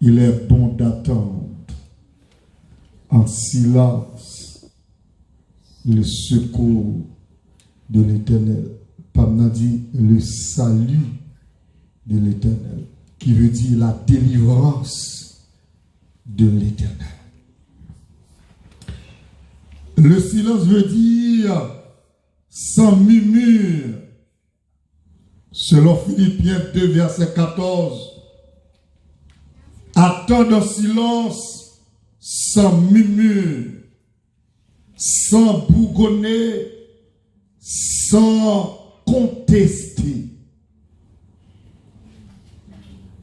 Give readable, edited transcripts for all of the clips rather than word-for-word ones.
Il est bon d'attendre en silence le secours de l'Éternel. Pamna dit le salut de l'Éternel, qui veut dire la délivrance de l'Éternel. Le silence veut dire sans murmure. Selon Philippiens 2, verset 14, attendre en silence, sans murmure, sans bougonner, sans contester.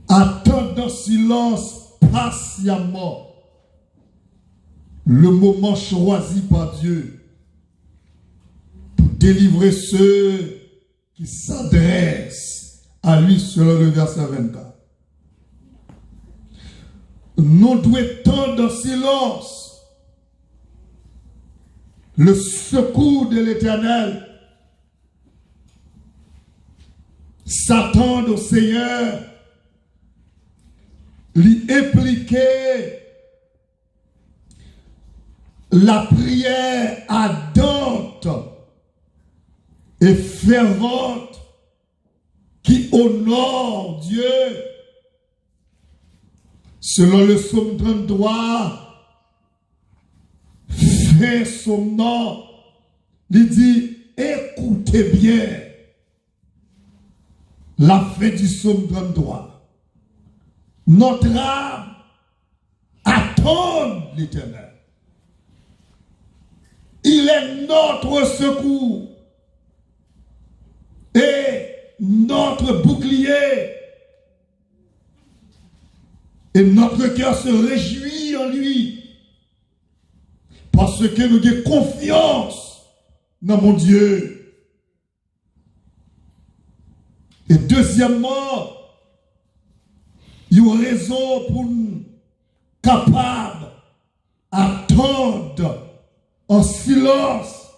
Attendre en silence patiemment le moment choisi par Dieu pour délivrer ceux qui s'adressent à lui selon le verset 24. Nous devons attendre en silence le secours de l'Éternel, s'attendre au Seigneur, lui impliquer la prière ardente et fervente qui honore Dieu. Selon le psaume 33, fin son nom, il dit, écoutez bien la fin du psaume 33. Notre âme attend l'Éternel. Il est notre secours et notre bouclier. Et notre cœur se réjouit en lui. Parce que nous avons confiance dans mon Dieu. Et deuxièmement, il y a une raison pour nous capables d'attendre en silence.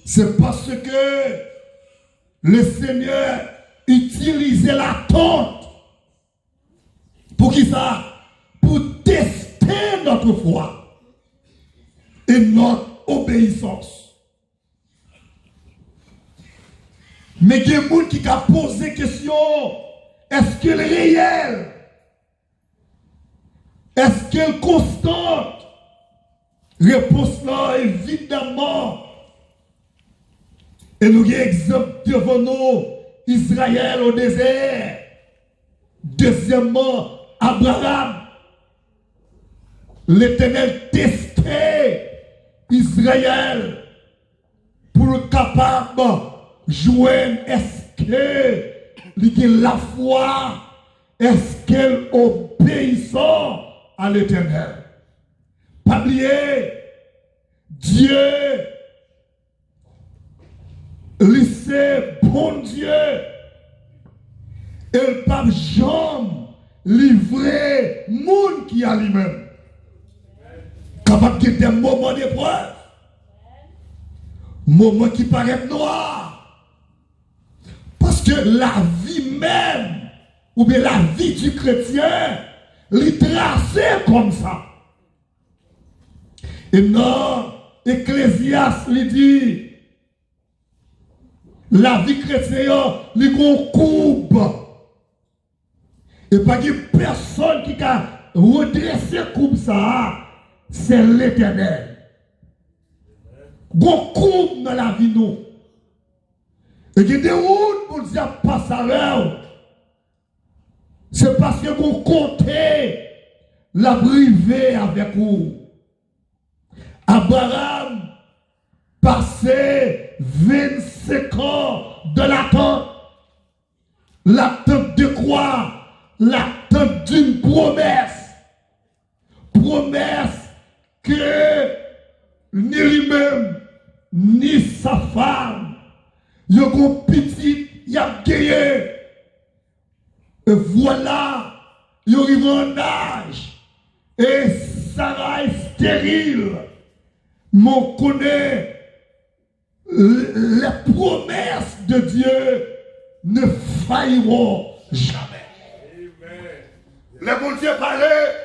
C'est parce que le Seigneur utilisait l'attente. Pour qui ça? Pour tester notre foi et notre obéissance. Mais il y a des gens qui ont posé la question, est-ce qu'elle est réelle? Est-ce qu'elle est constante? Réponse là, évidemment. Et nous avons exemple devant nous, Israël au désert. Deuxièmement, Abraham. L'Éternel testait Israël pour le capable joindre. Est-ce que la foi, est-ce qu'elle obéissant à l'Éternel? Pas oublier, Dieu, c'est bon Dieu. Et le pape Jean livrer monde qui a lui-même. Capable de des moments d'épreuve. Moments qui paraissent noirs. Parce que la vie même, ou bien la vie du chrétien, est tracée comme ça. Et non, Ecclésiaste lui dit, la vie chrétienne, les gros coupe. Et pas que personne qui a redressé comme ça, c'est l'Éternel. Bon coupe dans la vie nous. Et il y a des routes pour dire pas ça là. C'est parce que vous comptez la privée avec vous. Abraham passait 25 ans de l'attente. L'attente de quoi? L'attente d'une promesse. Promesse que ni lui-même, ni sa femme, il y a un petit, il y a gagné. Et voilà, il arrive en âge. Et Sarah est stérile. Mais on connaît les promesses de Dieu ne failliront jamais. Le bon Dieu parlait.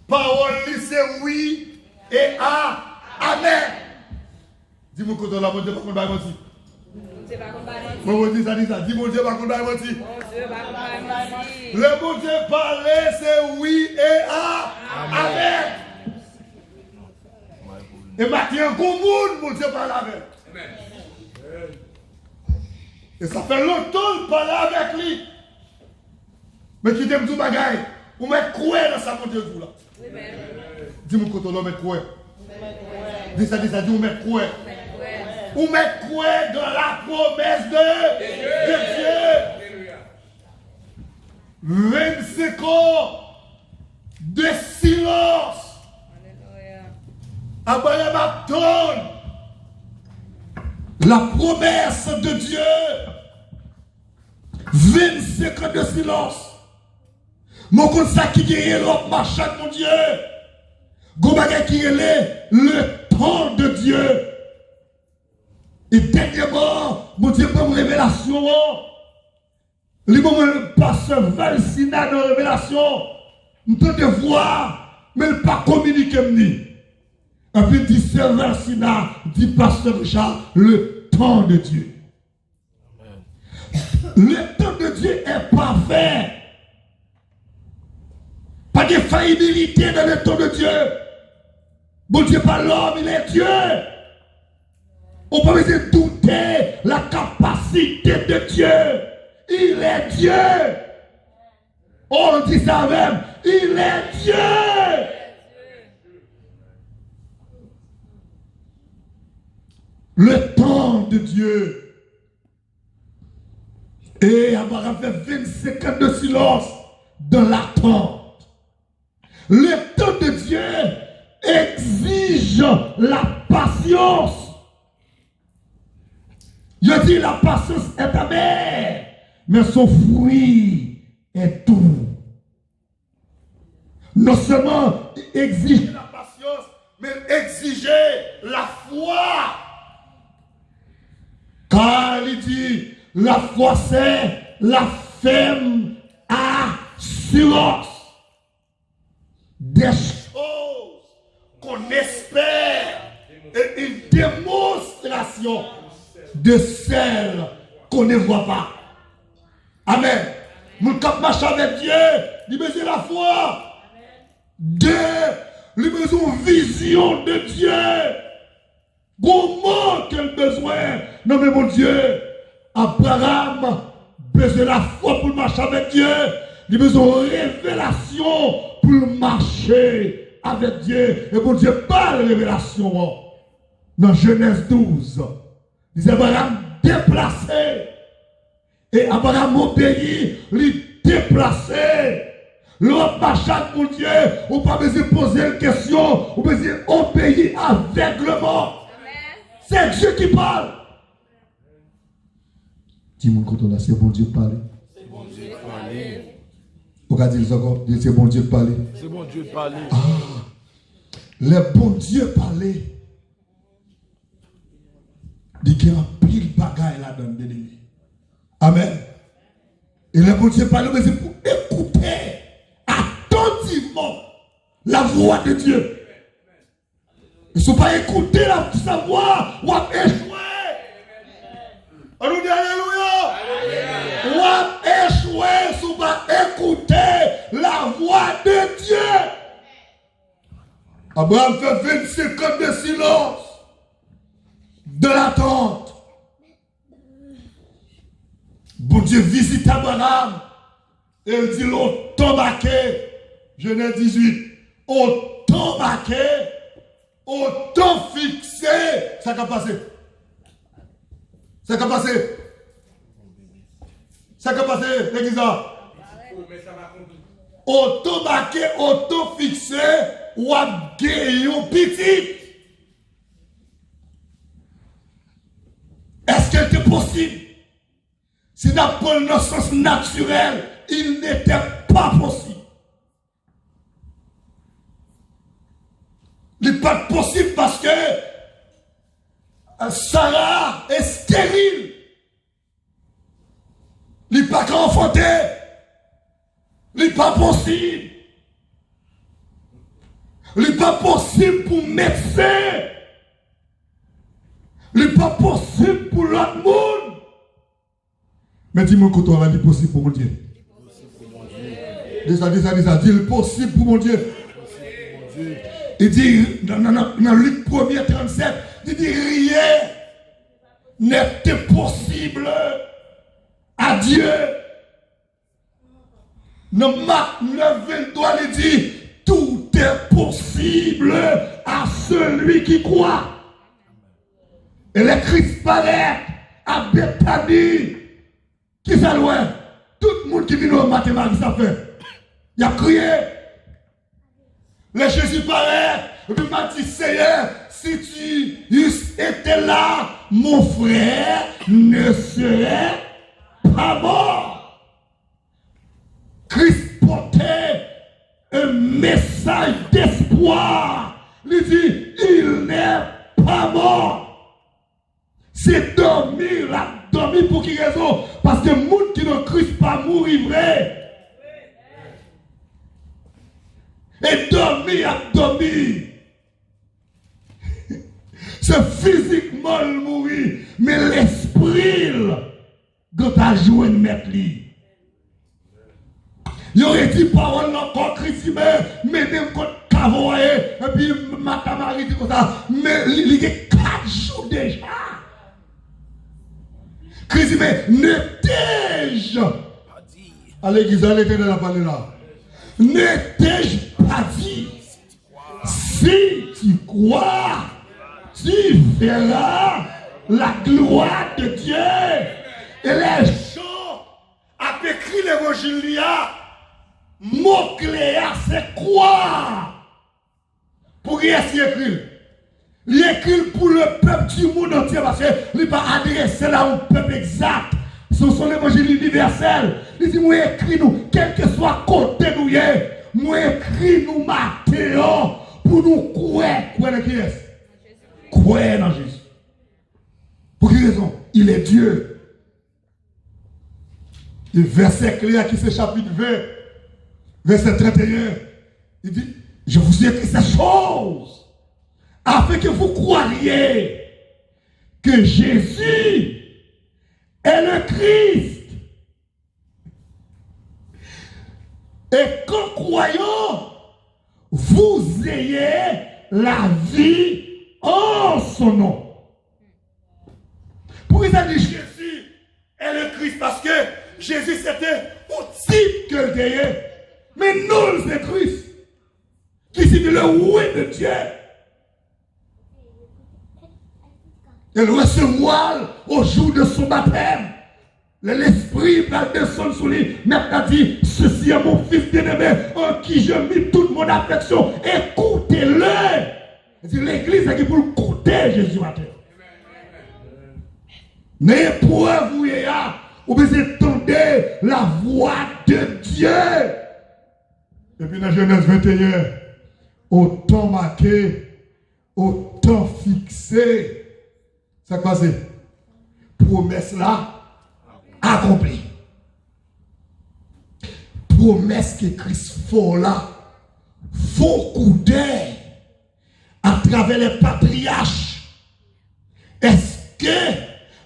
Parole, c'est oui et amen. Dis-moi quand on a bon Dieu, par contre, pas menti. Mon Dieu, ça dit ça. Dis mon Dieu, par contre, pas menti. Le bon Dieu parlait, c'est oui et amen. Et maintenant, comme monde, mon Dieu parle avec. Et ça fait longtemps qu'il parle avec lui. Mais qui t'aime tout bagaille. Ou mettre quoi dans sa montagne tout là. Dis-moi quand on met quoi. Dis ça, dis ou mettre quoi. Ou mettre quoi dans la promesse de Dieu. 25 ans de silence. Abraham attend la promesse de Dieu. 25 ans de silence. Mon compte ça qui gagne l'autre marche mon Dieu. Gobaga qui est le temps de Dieu. Et dernièrement, mon Dieu prend une révélation. Le moment le pasteur Valsina de révélation. Nous devons voir, mais il ne pas communiquer. Et puis dit Sœur Valsina, dit pasteur Richard, le temps de Dieu. Le temps de Dieu est parfait. Pas de faillibilité dans le temps de Dieu. Bon Dieu pas l'homme, il est Dieu. On peut pas douter la capacité de Dieu. Il est Dieu. On dit ça même. Il est Dieu. Le temps de Dieu. Et Abraham fait 25 ans de silence dans l'attente. Le temps de Dieu exige la patience. Je dis la patience est amère, mais son fruit est doux. Non seulement exiger la patience, mais exiger la foi. Car il dit, la foi c'est la ferme assurance des choses qu'on espère et une démonstration de celles qu'on ne voit pas. Amen. Nous cap marche avec Dieu, il besoin la foi. Deux, il besoin vision de Dieu. Comment quel besoin? Non mais mon Dieu, Abraham besoin la foi pour marcher avec Dieu. Il besoin de révélation pour marcher avec Dieu. Et mon Dieu parle de révélation. Dans Genèse 12, il dit Abraham déplacé. Et Abraham obéit, lui déplacé. L'autre marche avec mon Dieu, on n'a pas besoin de poser une question, on a besoin d'obéir aveuglement. C'est Dieu qui parle. Dis-moi quand on a, c'est bon Dieu de parler. C'est bon Dieu de parler. On va dire encore, c'est bon Dieu de parler. C'est bon Dieu de parler. Ah, le bon Dieu parler. Il y a un pile bagaille là-dedans de l'ennemi. Amen. Et le bon Dieu parler, mais c'est pour écouter attentivement la voix de Dieu. Il ne faut pas écouter sa voix ou échouer. On nous dit alléluia. Ou échouer si on va écouter la voix de Dieu. Abraham fait 25 ans de silence, de l'attente. Bon Dieu visite Abraham et il dit l'au tombaqué, Genèse 18, au tombaqué, au temps fixé, ça va passer. Ça va passer. Ça va passer, l'église. Au tombaqué, au temps fixé, ou à guérir petit. Est-ce qu'il était possible? Si dans le sens naturel, il n'était pas possible. Il n'est pas possible parce que Sarah est stérile. Il n'est pas qu'à enfanter. Ce n'est pas possible. Ce n'est pas possible pour médecin. Ce n'est pas possible pour l'autre monde. Mais dis-moi que toi, c'est possible pour mon Dieu. Dis ça. Dis le possible pour mon Dieu. Il dit, dans Luc 1er 37, il dit rien n'est impossible à Dieu. Dans Marc 9, 23, il dit, tout est possible à celui qui croit. Et le Christ paraît à Bethanie. Qui fait loin? Tout le monde qui vient au mathématiques, ça fait. Il a crié. Le Jésus paraît. Et puis il m'a dit, Seigneur, si tu étais là, mon frère ne serait pas mort. Christ portait un message d'espoir. Il dit, il n'est pas mort. C'est dormir, dormir pour qui raison? Parce que le monde qui ne Christ pas mourir vrai. Et dormir à dormir. C'est physiquement le mourir, mais l'esprit, quand tu as joué une mettre lui. Il aurait dit parole encore Christ, mais même quand tu as voyé, et puis ma camarade dit comme ça, mais il y a 4 jours déjà. Christ mais ne t'ai-je pas dit. À l'église, à l'éternel a parlé là. Ne t'ai-je pas dit. Si tu crois, tu verras la gloire de Dieu. Et les gens ont écrit l'évangile là. Mot-clé, c'est quoi? Pour qui est-ce qu'il écrit? Il écrit pour le peuple du monde entier parce qu'il n'est pas adressé là au peuple exact. Ce sont l'évangile universel. Il dit, moi écris nous, quel que soit côté nous y est, moi écris nous Matthéon pour nous croire. Croire dans qui est-ce? Croire dans Jésus. Pour quelle raison? Il est Dieu. Le verset clair qui c'est chapitre 20, verset 31, il dit, je vous ai écrit ces choses afin que vous croiriez que Jésus est le Christ. Et qu'en croyant, vous ayez la vie en son nom. Pourquoi il a dit Jésus est le Christ? Parce que Jésus c'était au type que le Dieu. Mais nous, c'est Christ qui signifie le roi de Dieu. Et le recevoir au jour de son baptême. L'esprit va descendre sur lui. Maintenant dit, ceci est mon fils bien-aimé en qui je mis toute mon affection. Écoutez-le. L'église est qui pour écouter Jésus matin. N'ayez point vous ou bien entendez la voix de Dieu. Et puis dans Genèse 21, au temps marqué, au temps fixé, ça passe. Promesse là, accomplie. Promesse que Christ fait là, faut couder à travers les patriarches. Est-ce que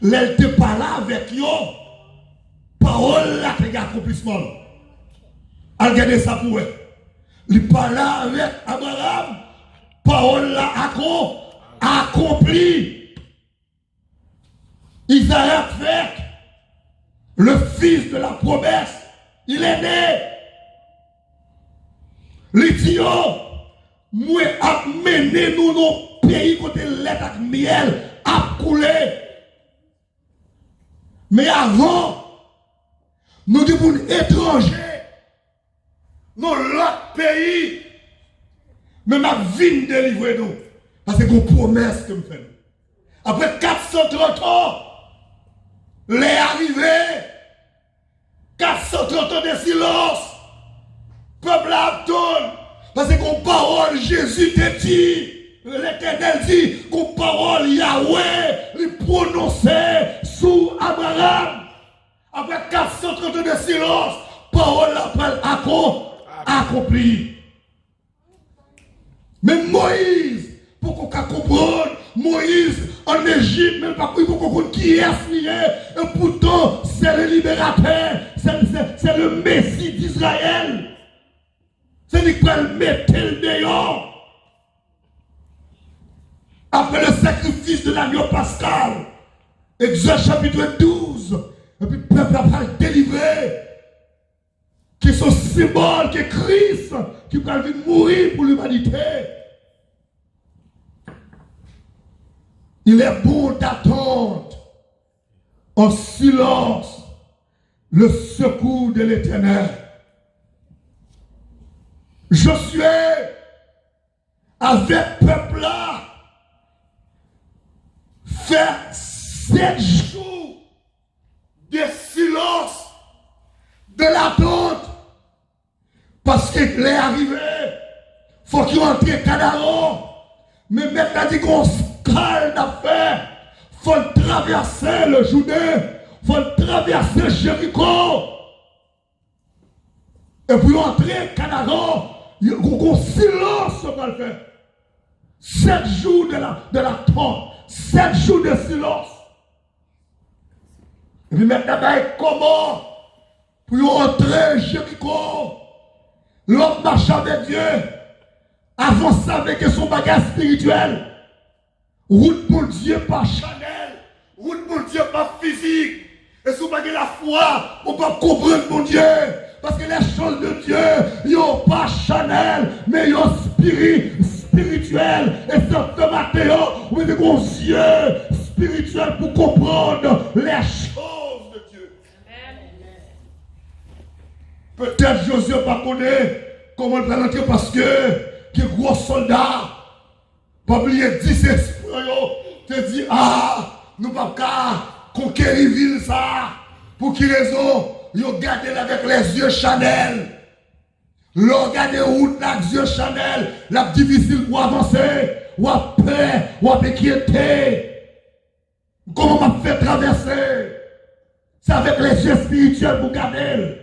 l'elle te parle avec eux? Parole là qui a accomplissement. Regardez ça pour eux. Il parle avec Abraham. Parole là accomplie. Isaac fait le fils de la promesse. Il est né. Il dit, moi, amenez-nous dans pays côté lait avec miel à couler. Mais avant, nous devons être étrangers dans l'autre pays. Mais ma vie délivrer nous. Parce que c'est une promesse que me fait. Après 430 ans, les arrivés, 430 ans de silence, peuple abandonne, parce qu'on parole Jésus te dit, l'Éternel dit qu'on parole Yahweh, il prononçait sous Abraham. Après 430 ans de silence, parole là accomplie. Mais Moïse, pour qu'on comprenne, Moïse en Égypte, même pas pour qu'on comprenne qui est lié, et pourtant c'est le libérateur, c'est le Messie d'Israël. C'est lui qui va le mettre le dehors. Après le sacrifice de l'agneau pascal, Exode chapitre 12, et puis le peuple va le délivrer, qui sont symboles que Christ, qui va venir mourir pour l'humanité. Il est bon d'attendre en silence le secours de l'Éternel. Josué, avec peuple là, fait 7 jours de silence, de l'attente, parce qu'il est arrivé, il faut qu'il entre Canaan, mais maintenant dit qu'on se calme d'affaires, il faut traverser le Jourdain, il faut traverser Jéricho, et puis entrer Canaan, il y a un silence qu'on va le faire. 7 jours de l'attente, 7 jours de silence. Et puis maintenant, comment pour entrer Jéricho? L'homme marche avec Dieu, avance avec son bagage spirituel. Route pour Dieu par Chanel, route pour Dieu par physique. Et si vous n'avez pas la foi, on ne peut pas comprendre mon Dieu. Parce que les choses de Dieu, ils n'ont pas Chanel, mais ils ont spirituel. Et c'est Mathéo, vous avez des yeux spirituels pour comprendre les choses de Dieu. Peut-être Josué pas connaît comment le présenter parce que les gros soldats, pas oublier 10 esprits, te dit, nous ne pouvons pas conquérir ville ça. Pour qui raison? Ils ont gardé avec les yeux Chanel. Ils ont gardé route avec les yeux Chanel. La difficile pour avancer. Ou à peur, ou à inquiéter. Comment on fait traverser? C'est avec les yeux spirituels pour garder.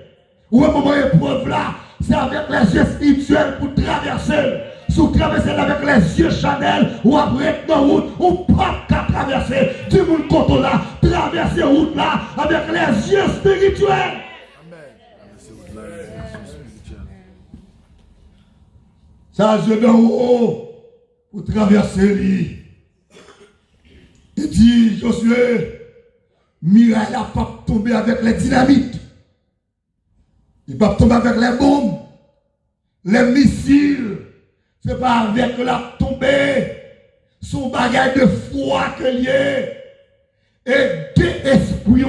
Ou un moment épreuve là, c'est avec les yeux spirituels pour traverser. Si vous traversez avec les yeux Chanel, ou après dans la route, ou pas qu'à traverser. Tout le monde compte là, traverser la route là, avec les yeux spirituels. Ça, je d'en haut pour traverser lui. Il dit, Josué, Mireille n'a pas tombé avec les dynamites. Il va tomber avec les bombes, les missiles. C'est pas avec la tombée, son bagage de foi que lié. Et deux esprits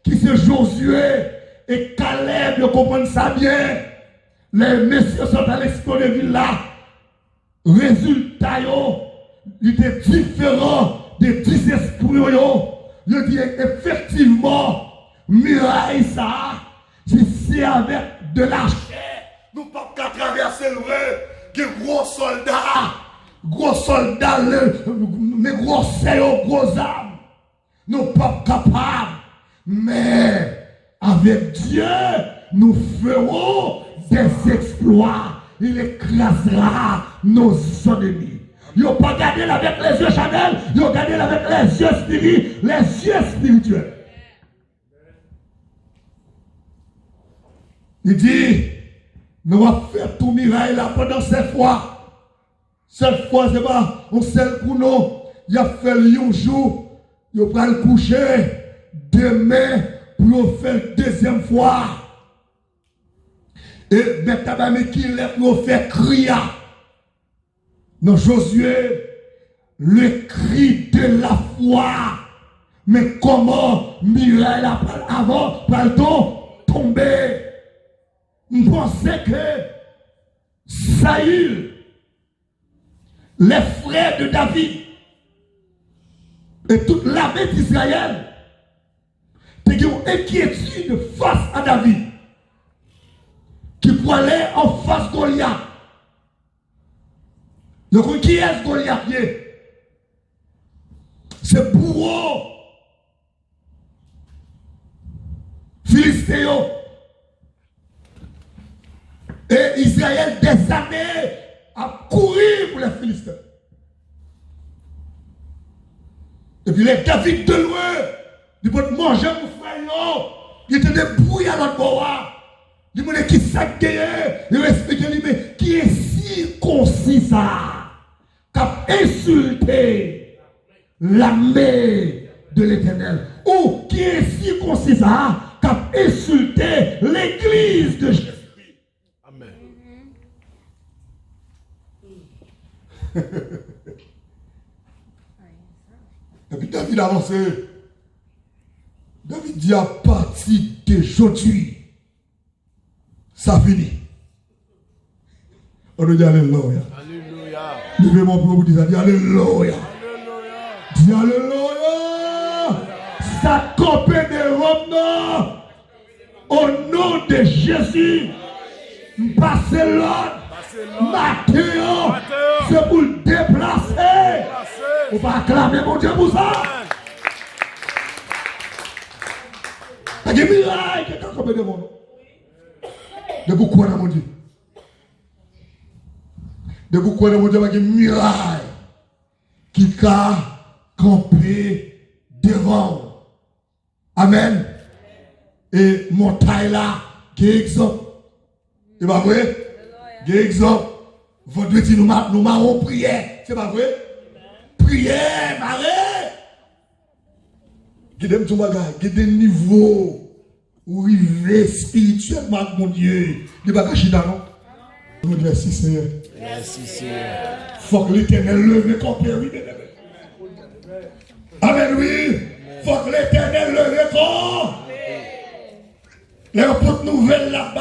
qui sont Josué et Caleb, vous comprenez ça bien. Les messieurs sont à l'expo de ville là. Résultat, il était différent des 10 esprits. Je dis effectivement, muraille ça, si c'est avec de la chair, nous ne pouvons pas traverser le rêve. Que gros soldats, mais gros sellos, gros âmes, nous ne sommes pas capables. Mais avec Dieu, nous ferons des exploits. Il écrasera nos ennemis. Ils n'ont pas gardé avec les yeux Chanel, ils ont gardé avec les yeux spirituels. Il dit, nous allons faire tout miracle là pendant 7 fois. 7 fois, c'est pas un seul pour nous. Il a fait un jour, il va le coucher. Demain, pour faire la deuxième fois. Et maintenant, qui l'a pour faire crier. Non, Josué, le cri de la foi. Mais comment Mireille avant, pardon, tomber? Je pensais que Saül, les frères de David et toute l'armée d'Israël, étaient une inquiétude face à David, qui pour aller en face de Goliath. Donc, qui est Goliath? C'est pour Philistéo. Et Israël des années a couru pour les Philistins. Et puis les David de loin, ils vont manger mon frère, il était débrouillé à l'autre bord. Il m'a dit qui s'est gagné, il explique mais qui est circoncis ça, qui a insulté l'armée de l'Éternel, ou qui est circoncis ça, qui a insulté l'église de Jésus. Amen. Et puis David a avancé. David dit à partir d'aujourd'hui, ça finit. On nous dit Alléluia. Alléluia. Levez mon pour vous dire Alléluia. Dis Alléluia. Ça copé de Rome au nom de Jésus. Passez l'ordre. Matthieu, c'est pour le déplacer. On va acclamer mon Dieu pour ça. Il y a des mirailles qui sont comme des mondes. De beaucoup dans mon Dieu. De beaucoup dans mon Dieu, il y a des mirailles qui sont campés devant. Amen. Et mon taille là, qui est exemple. C'est pas vrai? Qui est exemple. Votre dit nous marrons prière. C'est pas vrai? Prière, marée. Guidez-moi tout bagage, guidez le niveau où il est spirituellement, mon Dieu. Il va cacher dans nous. Merci Seigneur. Merci Seigneur. Faut que l'Éternel leve comme oui. Amen, oui. Faut que l'Éternel leve comme. Les autres nouvelles là,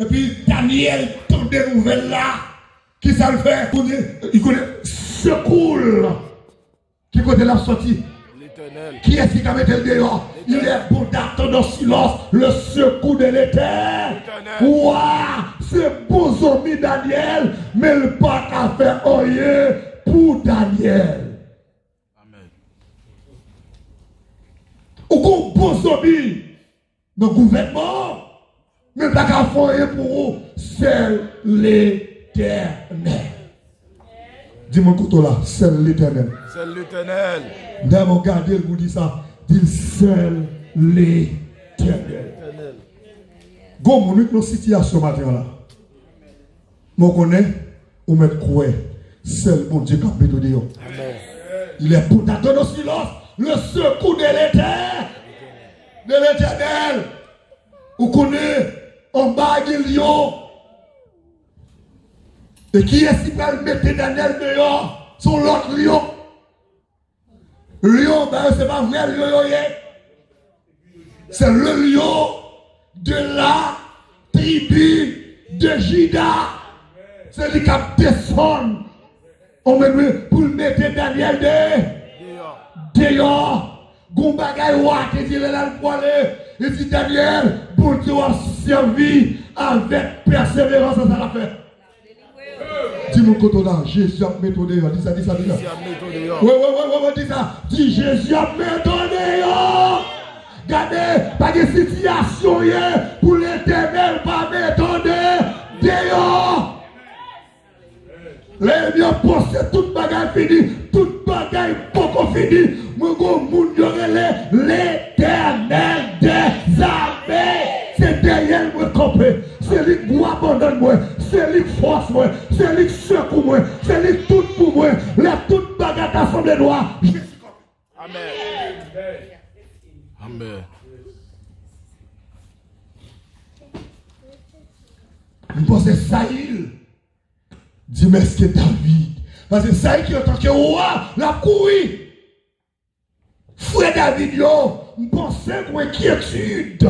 et puis Daniel tombe des nouvelles là. Qui ça le fait? Il connaît secours. Qui côté la sortie? L'Éternel. Qui est-ce qui a mis le dehors? Il est bon d'attendre dans le silence le secours de l'Éternel. Ouah, c'est bon zombie Daniel, mais le pas qu'à faire rien pour Daniel. Amen. Ou qu'on bon zombie dans le gouvernement, mais pas qu'à faire rien pour vous, c'est l'Éternel. Dis-moi couteau là, c'est l'Éternel. C'est l'Éternel. D'ailleurs, regardez, vous dit ça. Dit seul l'Éternel. Go, mon une situation matin là. Moi, connais, on met quoi? Seul mon Dieu qui a mis de Amen. Il est pour t'attendre au silence le secours de l'Éternel. Vous connaissez, en bas de lion. Et qui est-ce qui va mettre Daniel dehors? Son l'autre lion. Lion, ben c'est pas vrai lion. C'est le lion de la tribu de Juda. C'est lui qui a descendu. On va pour mettre Daniel dehors. Gombagay Watt, il dit là le poêle. Il dit Daniel, pour Dieu a servi avec persévérance, ça l'a fait. Dis-moi côté là, Jésus a mis ton dehors. Dis ça. Jésus a mis ton dehors. Oui, dis ça. Dis Jésus a mis ton dehors. Regardez, pas de situation pour l'Éternel, pas mettre ton dehors. Les miens pensent toute bagaille finie, toute bagaille beaucoup finie. Mon gros monde l'Éternel des armées. C'est derrière moi campé. C'est lui qui abandonne moi. C'est lui qui force moi. C'est lui qui secoue moi. C'est lui qui tout pour moi. La toute bagarre d'assemblée noire. Amen. Amen. Je pense que c'est Saïl. Dis mais est-ce que David? Parce que Saïl qui en tant que roi, la couru. Frère David, je pensais qu'on inquiétude.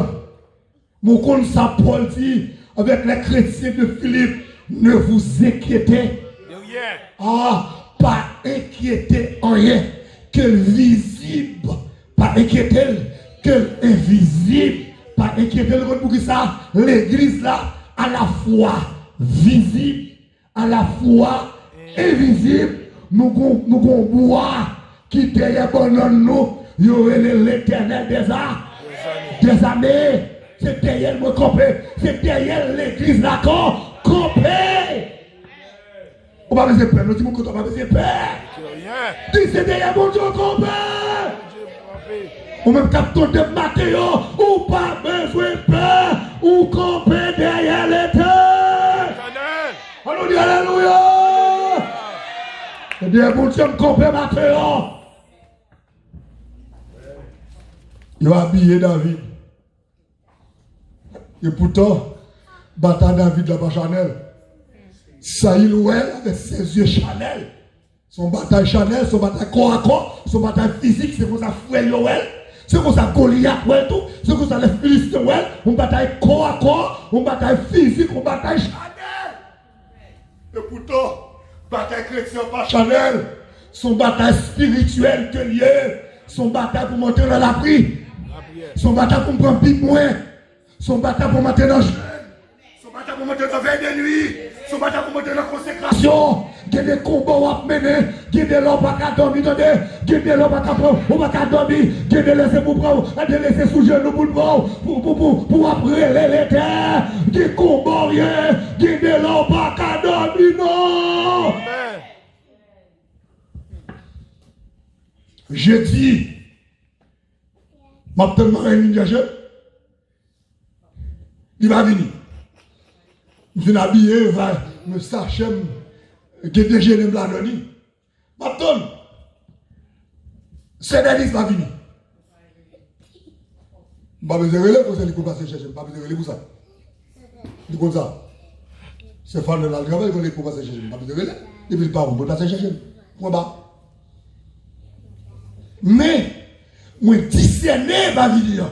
Mon compte ça Paul dit avec les chrétiens de Philippe, ne vous inquiétez. Pas inquiétez en rien. Que visible, pas inquiétez. Que invisible, pas inquiétez. Pour qui ça? L'église là, à la fois visible, à la fois invisible. Nous avons bois qui derrière nous, il y aurait l'Éternel des armées. c'est derrière moi camper, c'est derrière l'église là camper. On va pas peur, nous disons qu'on va pas peur. Dis c'est derrière mon Dieu camper. Ou même capteur de Mathéo, ou pas besoin de peur, ou camper derrière l'éternel. On dit alléluia. C'est derrière mon Dieu camper Mathéo. Il a habillé David. Et pourtant, bataille David là-bas Chanel. Saïl Ouel avec ses yeux Chanel. Son bataille Chanel, son bataille corps à corps, son bataille physique, c'est pour ça frère Yoel. C'est pour ça Goliath ouais tout. C'est pour ça les Philistins ouais. On bataille corps à corps, on bataille physique, on bataille Chanel. Et pourtant, bataille chrétien pas Chanel. Son bataille spirituelle que lié. Son bataille pour monter dans la prière. Son bataille pour me prendre plus moins. Son bataille pour monter dans le jeûne. Son bataille pour monter dans la veille de nuit. Son bataille pour monter dans la consécration. Il y a des combats à mener. Il y a des lois à dormir. Il y a des lois à dormir. Il y a des laisser pour prendre. Il y a des laisser sous genou pour prendre. Pour après les terres. Il y a des combats rien. Il y a des lois à dormir. Non. Je dis. Maintenant, il va venir. Je suis habillé, il va me sacher, que déjà je me l'a donné. Maintenant, c'est Denis va venir. Je ne vais pas besoin de relais pour ça, il faut passer chercher. Je ne vais pas besoin de relais pour ça. C'est comme ça. C'est fan de la travail, il faut passer chercher. Je ne vais pas besoin de relais. Et puis, pas, on peut passer chercher. Moi, bas. Mais, moi, discerner va venir.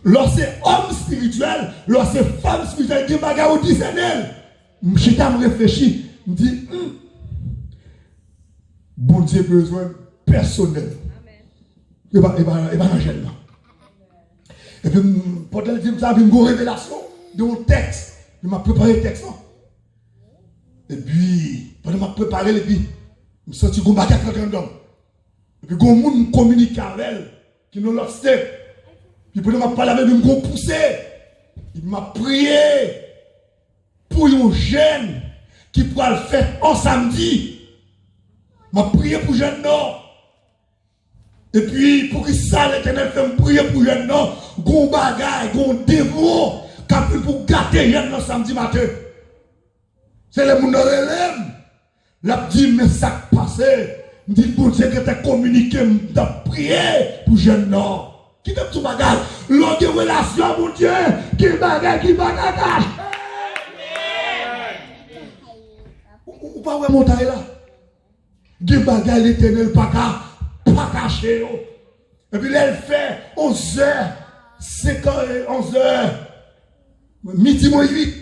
Lorsque c'est homme spirituel, lorsque c'est femme spirituelle, qui bagarre au discerner, je me réfléchis, je me dis, bon Dieu besoin personnel. Il va dans gêne. Et puis, pendant le temps, j'ai une révélation de mon texte. Je m'a préparé le texte. Et puis, pendant que je m'a préparé, et puis, je me suis senti que je me bagarre avec un homme. Et puis, quand on communique avec elle, qui nous l'a fait. Puis pendant que je parlé avec lui, je me poussé. Il m'a prié pour un jeune qui pourra le faire en samedi. Je m'a prié pour jeune non. Et puis, pour que ça, l'Éternel fait me prier pour jeune non. Gon bagaille, gon démon, qui a pu pour gâter jeune non samedi matin. C'est le monde de l'élève. L'a dit, mais ça passé. Je dis, bon Dieu, que tu as communiqué, tu as prié pour jeune non. Qui t'aime tout bagage? L'autre de relation, mon Dieu, qui bagage. Ou pas ouais montagne là? Qui bagage l'Éternel pas caché. Et puis là, elle fait 11h, 11h, midi moins 8.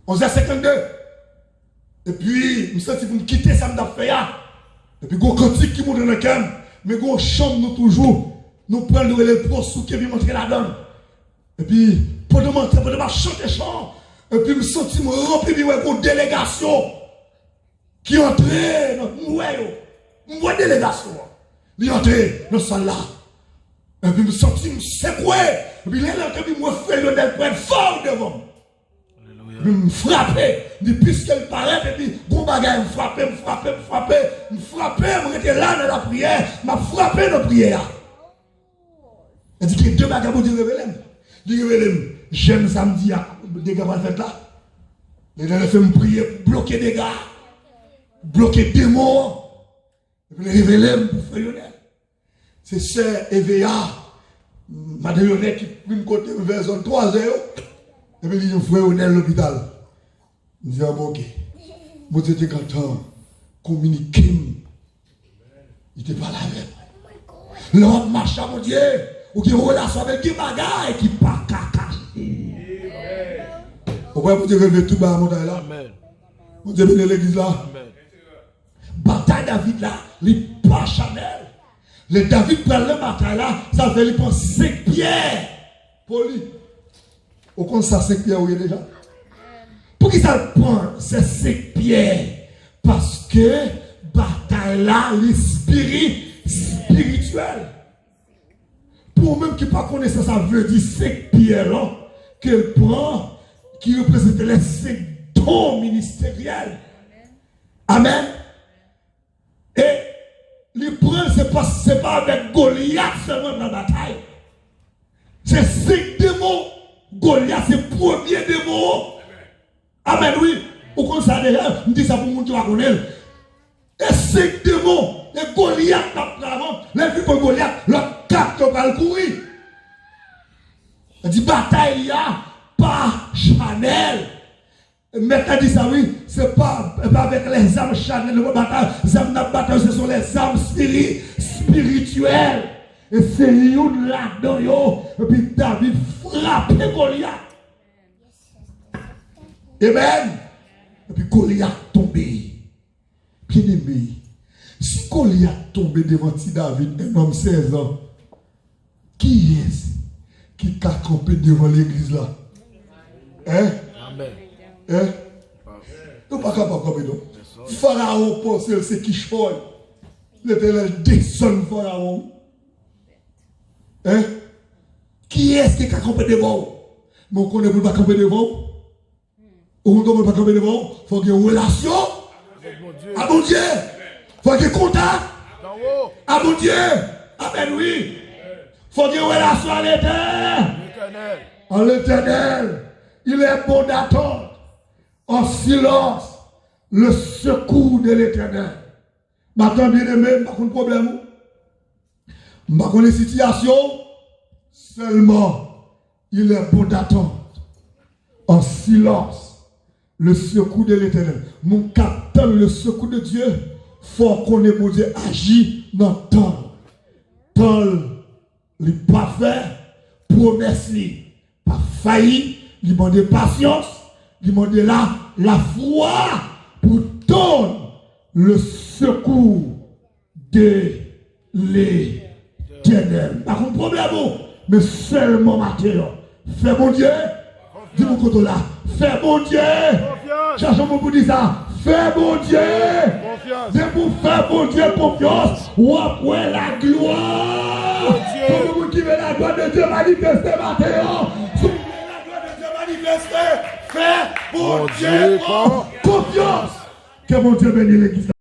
11h52. Et puis, je me sens pour me quitter ça, me fait. Et puis, il y a un cantique qui monte dans le camp. Mais on chante nous toujours. Nous prenons les postes qui viennent montrer la donne. Et puis, pendant que je chante chant, et puis je me sens rempli de délégation qui entrait dans une délégation. Qui entrait dans ce là. Et puis je me sens secoué. Et puis là, je me fais le point fort devant. Je me frappe. Puisqu'elle paraît, et puis, bon bagage, me frappe, je reste là dans la prière, m'a frappé dans la prière. Elle dit qu'il y a deux bagages pour dire révéler. Il révèle, j'aime samedi, des gars vont faire là. Les gens fait me prier pour bloquer des gars, bloquer des démons, et puis les révéler pour faire yonner. C'est sœur EVA, madame Yonnet qui prend côté vers zone 3 heures. Et puis, il faut aller à l'hôpital. Je dis, ah bon, ok. Moi, j'étais content. Communiquer. Il n'était pas là même. L'homme marche à mon Dieu. Ou qui a une relation avec des bagailles qui ne sont pas caché. Pourquoi vous devez lever tout bas à mon Dieu là? Vous devez lever l'église là? Bataille David là, il n'est pas Chanel. Le David prend la bataille là, ça fait lui prendre 5 pierres. Pour lui. Au compte ça 5 pierres, oui déjà. Pour qui ça prend ces 5 pierres? Parce que bataille là, l'esprit spirituel. Pour même qui pas connaître ça veut dire 5 pierres hein, qu'elle prend, qui représente les 5 dons ministériels. Amen. Et les prendre, c'est pas avec Goliath seulement dans la bataille. C'est 5 démons. Goliath, c'est le premier démon. Amen, oui. Ou comme ça d'ailleurs, je dis ça pour vous qui va connaître. Et 5 démons. Et Goliath n'a pas avant. Les vues pour Goliath, le 4 va le courir. Il dit bataille, il y a pas Chanel. Maintenant, dit ça, oui, c'est pas avec les armes Chanel, les armes de bataille, ce sont les armes spirituelles. Et c'est une là-dedans, et puis David frappe Goliath. Amen. Et puis Goliath tombé. Bien aimé. Si Goliath tombé devant David, un homme 16 ans, qui est-ce qui a campé devant l'église là? Hein? Amen. Hein? Nous ne sommes pas capables de camper, non? Pharaon pense que c'est qui choisit. L'Éternel descend Pharaon. Hein? Qui est-ce qui a campé devant? Mais on connaît pas camper devant. On ne peut pas camper devant. Il faut qu'il y ait une relation. À mon Dieu. Il faut qu'il y ait contact. À mon Dieu. Amen, oui. Il faut qu'il y ait une relation à l'Éternel. À l'Éternel. Il est bon d'attendre en silence le secours de l'Éternel. Maintenant, bien aimé, je n'ai pas de problème. Je n'ai pas de situation. Seulement, il est bon d'attendre en silence le secours de l'Éternel. Mon capteur, le secours de Dieu, il faut qu'on ait pour Dieu agir dans le temps. Tant les pas faire, promesse, pas failli, il demande patience, il demande la foi pour donner le secours de l'Éternel. Pas de problème, mais seulement maintenant. Fais mon Dieu, dis-moi côté là, fais mon Dieu, cherchons pour dire ça, fais mon Dieu, c'est pour faire mon Dieu confiance, ou après la gloire. Pour vous qui veut la gloire de Dieu manifester maintenant. Fais mon Dieu confiance. Que mon Dieu bénisse l'église.